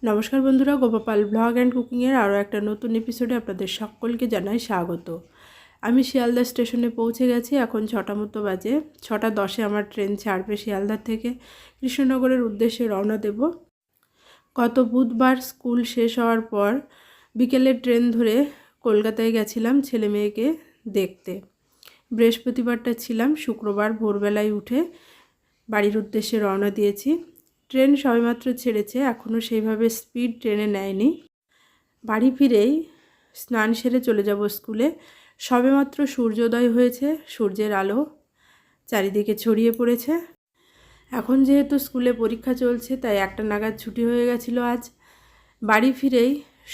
নমস্কার বন্ধুরা, Gopal blog and কুকিংয়ের আরও একটা নতুন এপিসোডে আপনাদের সকলকে জানাই স্বাগত। আমি শিয়ালদা স্টেশনে পৌঁছে গেছি। এখন 6টা মতো বাজে। 6টা 10-এ আমার ট্রেন ছাড়বে শিয়ালদার থেকে। কৃষ্ণনগরের উদ্দেশ্যে রওনা দেব। গত বুধবার স্কুল শেষ হওয়ার পর বিকেলের ট্রেন ধরে কলকাতায় গেছিলাম ছেলে মেয়েকে দেখতে। বৃহস্পতিবারটা ছিলাম, শুক্রবার ভোরবেলায় উঠে বাড়ির উদ্দেশ্যে রওনা দিয়েছি। ট্রেন সবেমাত্র ছেড়েছে, এখনও সেইভাবে স্পিড ট্রেনে নেয়নি। বাড়ি ফিরেই স্নান সেরে চলে যাব স্কুলে। সবেমাত্র সূর্যোদয় হয়েছে, সূর্যের আলো চারিদিকে ছড়িয়ে পড়েছে। এখন যেহেতু স্কুলে পরীক্ষা চলছে তাই 1টা নাগাদ ছুটি হয়ে গেছিলো আজ। বাড়ি ফিরেই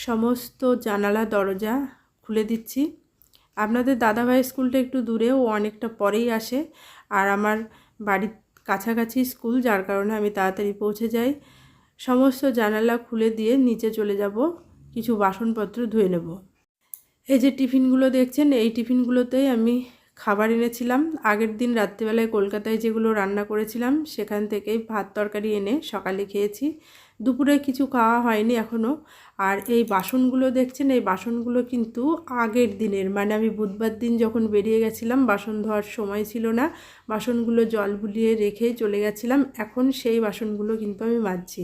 সমস্ত জানালা দরজা খুলে দিচ্ছি। আপনাদের দাদাভাইয়ের স্কুলটা একটু দূরে, ও অনেকটা পরেই আসে, আর আমার বাড়ির কাছাকাছি স্কুল, যার কারণে আমি তাড়াতাড়ি পৌঁছে যাই। সমস্ত জানালা খুলে দিয়ে নিচে চলে যাব, কিছু বাসনপত্র ধুয়ে নেব। এই যে টিফিনগুলো দেখছেন, এই টিফিনগুলোতেই আমি খাবার এনেছিলাম। আগের দিন রাত্রিবেলায় কলকাতায় যেগুলো রান্না করেছিলাম সেখান থেকেই ভাত তরকারি এনে সকালে খেয়েছি। দুপুরে কিছু খাওয়া হয়নি এখনও। আর এই বাসনগুলো দেখছেন, এই বাসনগুলো কিন্তু আগের দিনের, মানে আমি বুধবার দিন যখন বেরিয়ে গেছিলাম বাসন ধোয়ার সময় ছিল না, বাসনগুলো জল বুলিয়ে রেখেই চলে গেছিলাম। এখন সেই বাসনগুলো কিন্তু আমি মাজছি।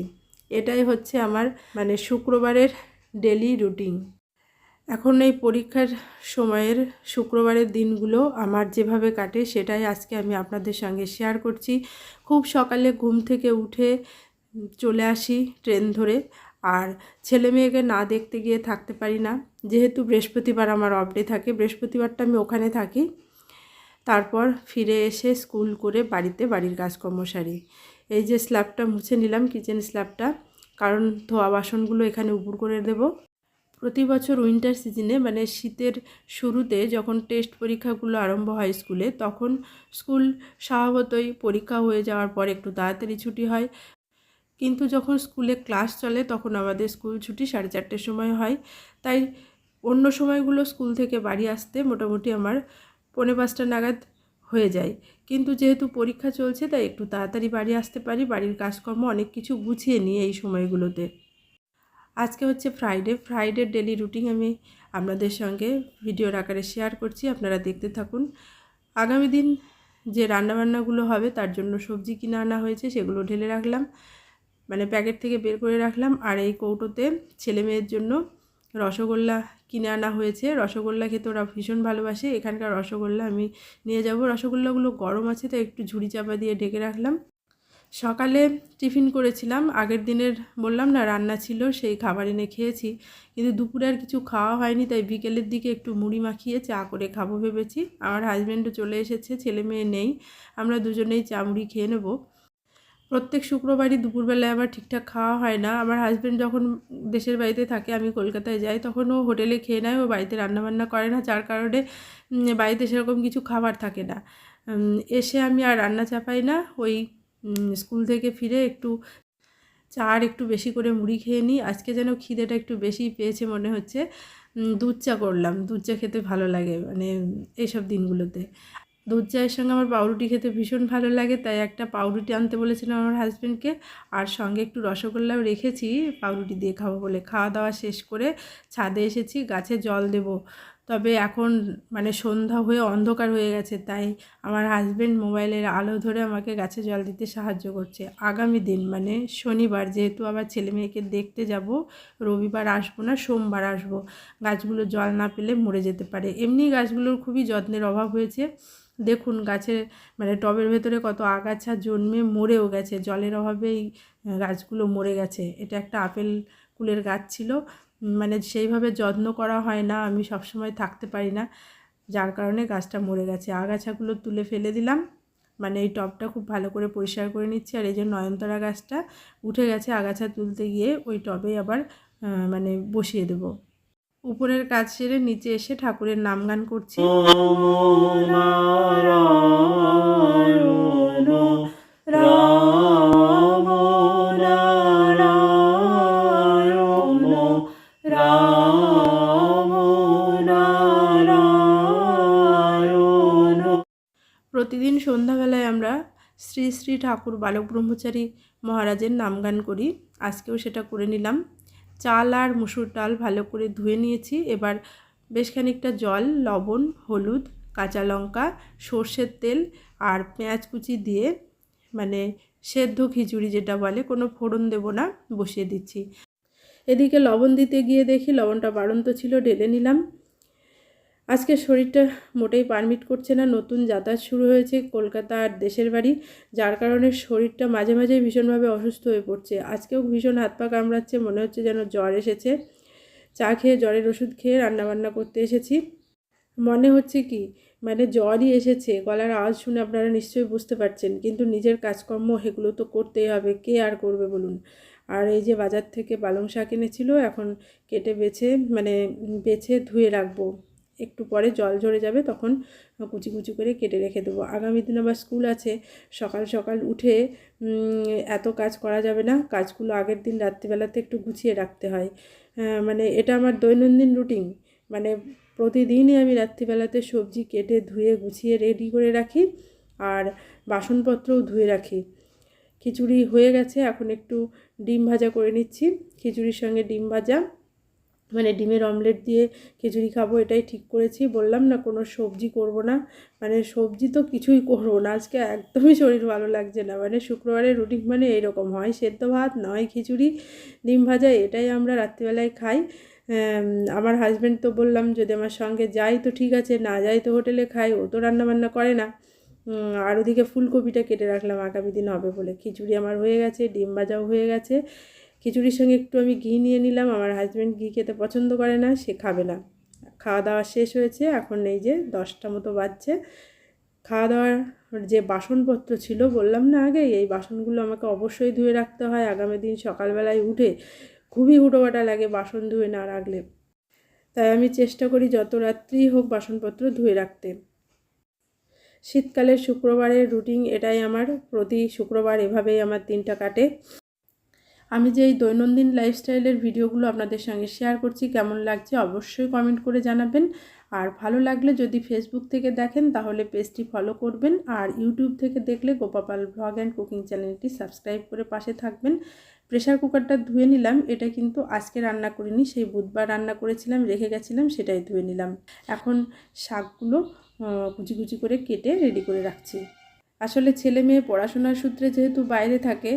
এটাই হচ্ছে আমার মানে শুক্রবারের ডেলি রুটিন। এখন এই পরীক্ষার সময়ের শুক্রবারের দিনগুলো আমার যেভাবে কাটে সেটাই আজকে আমি আপনাদের সঙ্গে শেয়ার করছি। খুব সকালে ঘুম থেকে উঠে চলে আসি ট্রেন ধরে, আর ছেলে মেয়েকে না দেখতে গিয়ে থাকতে পারি না। যেহেতু বৃহস্পতিবার আমার অফ ডে থাকে, বৃহস্পতিবারটা আমি ওখানে থাকি। তারপর ফিরে এসে স্কুল করে বাড়িতে বাড়ির কাজকর্ম সারি। এই যে স্ল্যাবটা মুছে নিলাম, কিচেন স্ল্যাবটা, কারণ ধোয়া বাসনগুলো এখানে উপর করে দেব। প্রতি বছর উইন্টার সিজনে, মানে শীতের শুরুতে যখন টেস্ট পরীক্ষাগুলো আরম্ভ হয় স্কুলে, তখন স্কুল স্বভাবতই পরীক্ষা হয়ে যাওয়ার পর একটু তাড়াতাড়ি ছুটি হয়। কিন্তু যখন স্কুলে ক্লাস চলে তখন আমাদের স্কুল ছুটি 4:30-র সময় হয়। তাই অন্য সময়গুলো স্কুল থেকে বাড়ি আসতে মোটামুটি আমার 4:45 নাগাদ হয়ে যায়। কিন্তু যেহেতু পরীক্ষা চলছে তাই একটু তাড়াতাড়ি বাড়ি আসতে পারি। বাড়ির কাজকর্ম অনেক কিছু গুছিয়ে নিই এই সময়গুলোতে। আজকে হচ্ছে ফ্রাইডের ডেলি রুটিন আমি আপনাদের সঙ্গে ভিডিওর আকারে শেয়ার করছি, আপনারা দেখতে থাকুন। আগামী দিন যে রান্নাবান্নাগুলো হবে তার জন্য সবজি কিনে আনা হয়েছে, সেগুলো ঢেলে রাখলাম, মানে প্যাকেট থেকে বের করে রাখলাম। আর এই কৌটোতে ছেলে মেয়ের জন্য রসগোল্লা কিনে আনা হয়েছে। রসগোল্লা খেতে ওরা ভীষণ ভালোবাসে। এখানকার রসগোল্লা আমি নিয়ে যাব। রসগোল্লাগুলো গরম আছে তাই একটু ঝুড়ি চাপা দিয়ে ঢেকে রাখলাম। সকালে টিফিন করেছিলাম, আগের দিনের বললাম না রান্না ছিল, সেই খাবার এনে খেয়েছি। কিন্তু দুপুরে আর কিছু খাওয়া হয়নি, তাই বিকেলের দিকে একটু মুড়ি মাখিয়ে চা করে খাবো ভেবেছি। আমার হাজব্যান্ডও চলে এসেছে, ছেলে মেয়ে নেই, আমরা দুজনেই চা মুড়ি খেয়ে নেব। প্রত্যেক শুক্রবারই দুপুরবেলায় আবার ঠিকঠাক খাওয়া হয় না। আমার হাজব্যান্ড যখন দেশের বাড়িতে থাকে, আমি কলকাতায় যাই, তখন ও হোটেলে খেয়ে নেয়, ও বাড়িতে রান্নাবান্না করে না, যার কারণে বাড়িতে সেরকম কিছু খাবার থাকে না। এসে আমি আর রান্না চাপাই না, ওই স্কুল থেকে ফিরে একটু চা আর একটু বেশি করে মুড়ি খেয়ে নিই। আজকে যেন খিদেটা একটু বেশি পেয়েছে মনে হচ্ছে। দুধ চা করলাম, দুধ চা খেতে ভালো লাগে মানে এইসব দিনগুলোতে। দুধ চায়ের সঙ্গে আমার পাউরুটি খেতে ভীষণ ভালো লাগে, তাই একটা পাউরুটি আনতে বলেছিলাম আমার হাজব্যান্ডকে, আর সঙ্গে একটু রসগোল্লাও রেখেছি পাউরুটি দিয়ে খাবো বলে। খাওয়া দাওয়া শেষ করে ছাদে এসেছি, গাছে জল দেব। তবে এখন মানে সন্ধ্যা হয়ে অন্ধকার হয়ে গেছে, তাই আমার হাজব্যান্ড মোবাইলের আলো ধরে আমাকে গাছে জল দিতে সাহায্য করছে। আগামী দিন মানে শনিবার, যেহেতু আবার ছেলে মেয়েকে দেখতে যাব, রবিবার আসবো না, সোমবার আসবো, গাছগুলো জল না পেলে মরে যেতে পারে। এমনি গাছগুলোর খুবই যত্নের অভাব হয়েছে। দেখুন গাছে মানে টবের ভেতরে কত আগাছা জন্মে মরেও গেছে, জলের অভাবেই গাছগুলো মরে গেছে। এটা একটা আপেল কুলের গাছ ছিল, মানে সেইভাবে যত্ন করা হয় না, আমি সবসময় থাকতে পারি না, যার কারণে গাছটা মরে গেছে। আগাছাগুলো তুলে ফেলে দিলাম, মানে এই টবটা খুব ভালো করে পরিষ্কার করে নিচ্ছি। আর এই যে নয়নতারা গাছটা উঠে গেছে, আগাছা তুলতে গিয়ে ওই টবেই আবার মানে বসিয়ে দেব। উপরের কাজ সেরে নিচে এসে ঠাকুরের নাম গান করছি। প্রতিদিন সন্ধ্যাবেলায় আমরা শ্রী শ্রী ঠাকুর বালক ব্রহ্মচারী মহারাজের নামগান করি। আজকেও সেটা করে নিলাম। চাল আর মুসুর ডাল ভালো করে ধুয়ে নিয়েছি। এবার বেশ খানিকটা জল, লবণ, হলুদ, কাঁচা লঙ্কা, সর্ষের তেল আর পেঁয়াজ কুচি দিয়ে মানে সেদ্ধ খিচুড়ি যেটা বলে, কোনো ফোড়ন দেব না, বসিয়ে দিচ্ছি। এদিকে লবণ দিতে গিয়ে দেখি লবণটা বাড়ন্ত ছিল, ঢেলে নিলাম। আজকে শরীরটা মোটেই পারমিট করছে না। নতুন যাতায়াত শুরু হয়েছে কলকাতা আর দেশের বাড়ি, যার কারণে শরীরটা মাঝে মাঝে ভীষণভাবে অসুস্থ হয়ে পড়ছে। আজকেও ভীষণ হাত পা কামড়াচ্ছে, মনে হচ্ছে যেন জ্বর এসেছে। চা খেয়ে জ্বরের ওষুধ খেয়ে রান্নাবান্না করতে এসেছি। মনে হচ্ছে কি মানে জ্বরই এসেছে, গলার আওয়াজ শুনে আপনারা নিশ্চয়ই বুঝতে পারছেন। কিন্তু নিজের কাজকর্ম সেগুলো তো করতেই হবে, কে আর করবে বলুন। আর এই যে বাজার থেকে পালং শাক এনেছিল, এখন কেটে বেছে ধুয়ে রাখবো। একটু পরে জল ঝরে যাবে, তখন কুচি কুচি করে কেটে রেখে দেবো। আগামী দিন আবার স্কুল আছে, সকাল সকাল উঠে এত কাজ করা যাবে না। কাজগুলো আগের দিন রাত্রিবেলাতে একটু গুছিয়ে রাখতে হয়। এটা আমার দৈনন্দিন রুটিন। প্রতিদিনই আমি রাত্রিবেলাতে সবজি কেটে ধুয়ে গুছিয়ে রেডি করে রাখি, আর বাসনপত্রও ধুয়ে রাখি। খিচুড়ি হয়ে গেছে, এখন একটু ডিম ভাজা করে নিচ্ছি। খিচুড়ির সঙ্গে ডিম ভাজা, ডিমের অমলেট দিয়ে খিচুড়ি খাবো, এটাই ঠিক করেছি। বললাম না কোনো সবজি করব না, সবজি তো কিছুই করবো না। আজকে একদমই শরীর ভালো লাগছে না। শুক্রবারের রুটিন এইরকম, হয় সেদ্ধ ভাত, নয় খিচুড়ি, ডিম ভাজা, এটাই আমরা রাত্রিবেলায় খাই। আমার হাজব্যান্ড তো বললাম যদি আমার সঙ্গে যাই তো ঠিক আছে, না যাই তো হোটেলে খাই, ও তো রান্নাবান্না করে না। আর ওদিকে ফুলকপিটা কেটে রাখলাম আগামী দিন হবে বলে। খিচুড়ি আমার হয়ে গেছে, ডিম ভাজাও হয়ে গেছে। খিচুড়ির সঙ্গে একটু আমি ঘি নিয়ে নিলাম। আমার হাজব্যান্ড ঘি খেতে পছন্দ করে না, সে খাবে না। খাওয়া দাওয়া শেষ হয়েছে, এখন এই যে 10টা মতো বাজছে। খাওয়া দাওয়ার যে বাসনপত্র ছিল, বললাম না আগে, এই বাসনগুলো আমাকে অবশ্যই ধুয়ে রাখতে হয়। আগামী দিন সকালবেলায় উঠে খুবই হুটোপাটা লাগে বাসন ধুয়ে না রাখলে। তাই আমি চেষ্টা করি যত রাত্রি হোক বাসনপত্র ধুয়ে রাখতে। শীতকালের শুক্রবারের রুটিন এটাই আমার। প্রতি শুক্রবার এভাবেই আমার দিনটা কাটে। আমি যে এই দৈনন্দিন লাইফস্টাইলের ভিডিওগুলো আপনাদের সঙ্গে শেয়ার করছি, কেমন লাগছে অবশ্যই কমেন্ট করে জানাবেন। আর ভালো লাগলে যদি ফেসবুক থেকে দেখেন তাহলে পেজটি ফলো করবেন, আর ইউটিউব থেকে দেখলে গোপাপাল ব্লগ অ্যান্ড কুকিং চ্যানেলটি সাবস্ক্রাইব করে পাশে থাকবেন। প্রেশার কুকারটা ধুয়ে নিলাম, এটা কিন্তু আজকে রান্না করিনি, সেই বুধবার রান্না করেছিলাম, রেখে গেছিলাম, সেটাই ধুয়ে নিলাম। এখন শাকগুলো কুচি কুচি করে কেটে রেডি করে রাখছি। আসলে ছেলে মেয়ে পড়াশোনার সূত্রে যেহেতু বাইরে থাকে,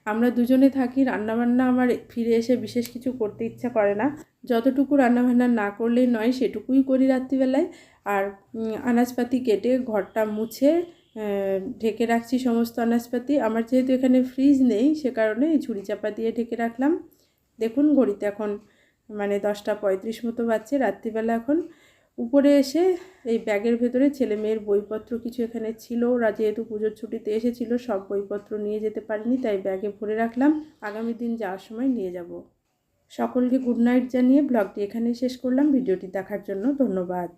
আমরা দুজনে থাকি, রান্নাবান্না আমার ফিরে এসে বিশেষ কিছু করতে ইচ্ছা করে না। যতটুকু রান্নাবান্না না করলেই নয় সেটুকুই করি রাত্রিবেলায়। আর আনাজপাতি কেটে ঘরটা মুছে ঢেকে রাখছি সমস্ত আনাজপাতি। আমার যেহেতু এখানে ফ্রিজ নেই, সে কারণে এই ঝুড়ি চাপা দিয়ে ঢেকে রাখলাম। দেখুন ঘড়িতে এখন 10:35 মতো বাজছে রাত্রিবেলা। এখন উপরে এসে এই ব্যাগের ভেতরে ছেলে মেয়ের বইপত্র কিছু এখানে ছিল, ওরা যেহেতু পুজোর ছুটিতে এসেছিল, সব বইপত্র নিয়ে যেতে পারিনি, তাই ব্যাগে ভরে রাখলাম, আগামী দিন যাওয়ার সময় নিয়ে যাব। সকলকে গুড নাইট জানিয়ে ব্লগটি এখানেই শেষ করলাম। ভিডিওটি দেখার জন্য ধন্যবাদ।